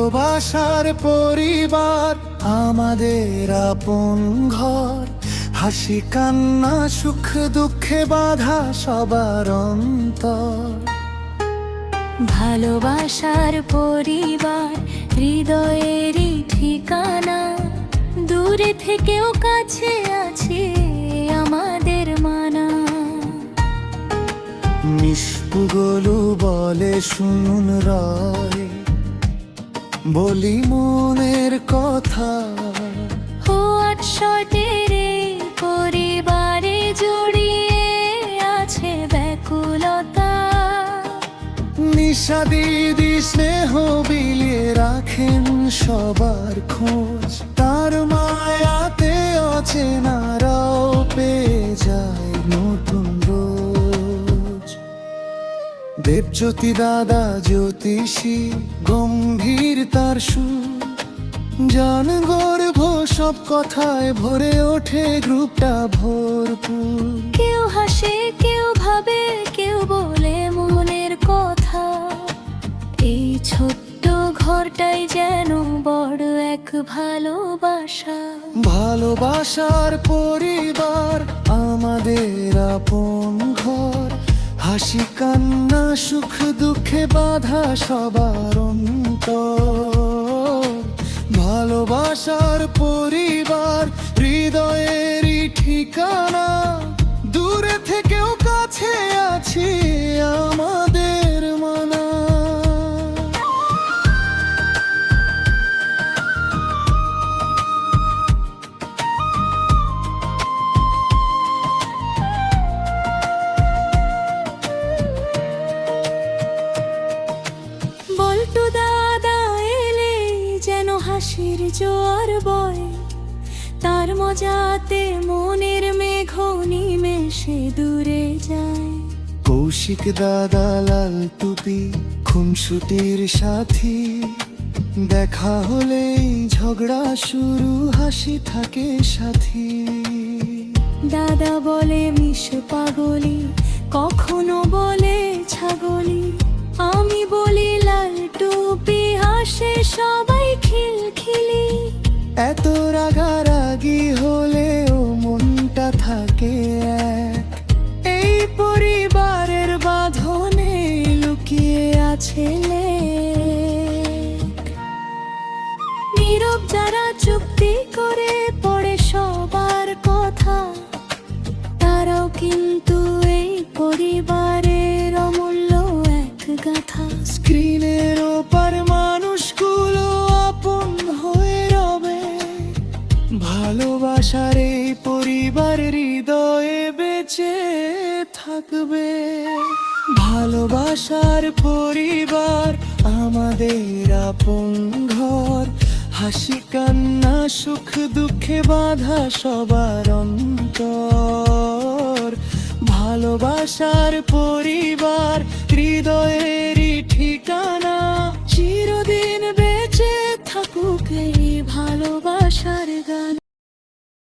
ভালোবাসার পরিবার আমাদের আপন ঘর, হাসি কান্না সুখ দুঃখে বাঁধা সবার অন্তর। ভালোবাসার পরিবার হৃদয়েরই ঠিকানা, দূরে থেকেও কাছে আছে আমাদের মানা। মিষ্পুগুলো বলে শুনুন রয়, বলি মনের কথা। ও আটশটের এই পরিবারে জড়িয়ে আছে ব্যাকুলতা। নিশা দিদি স্নেহ বিলিয়ে রাখেন সবার খোঁজ, তার মায়াতে অচেনারাও পেয়ে যায় নতুন রোজ। দেবজ্যোতি দাদা জ্যোতিষী গম্ভীর তার সুর, জান গর্ভ সব কথায় ভরে ওঠে গ্রুপটা ভরপুর। কেউ হাসে কেউ ভাবে কেউ বলে মনের কথা, এই ছোট্ট ঘরটাই যেন বড় এক ভালোবাসা। ভালোবাসার পরিবার আমাদের আপন ঘর, হাসি কান্না সুখ দুঃখে বাঁধা সবার অন্তর। ভালোবাসার পরিবার হৃদয়েরই ঠিকানা, দূরে থেকেও কাছে আছি আমাদের মানা। বল্টু দাদা এলে যেন হাসির জোয়ার বয়, তার মজাতে মনের মেঘ নিমেষে দূরে যায়। কৌশিক দাদা লাল টুপি খুনসুটির সাথী, দেখা হলেই ঝগড়া শুরু হাসি থাকে সাথী। দাদা বলে মিশ পাগলি, কখনো বলে ছাগলি, আমি বলি লাল টুপি, হাসে সবাই খিলখিলি। এত রাগারাগি হলেও মনটা থাকে এক, এই পরিবারের বাঁধনে লুকিয়ে আছে লেক। নীরব যারা চুক্তি করে পড়ে সবার কথা, তারাও কিন্তু এই পরিবারের অমূল্য এক গাথা। স্ক্রিনের ওপার মানুষগুলো আপন হয়ে রবে, ভালোবাসার এই পরিবার হৃদয়ে বেঁচে থাকবে। ভালোবাসার পরিবার আমাদের আপন ঘর, হাসি কান্না সুখ দুঃখে বাঁধা সবার অন্তর। ভালোবাসার পরিবার হৃদয়েরই ঠিকানা, চিরদিন বেঁচে থাকুক এই ভালোবাসা।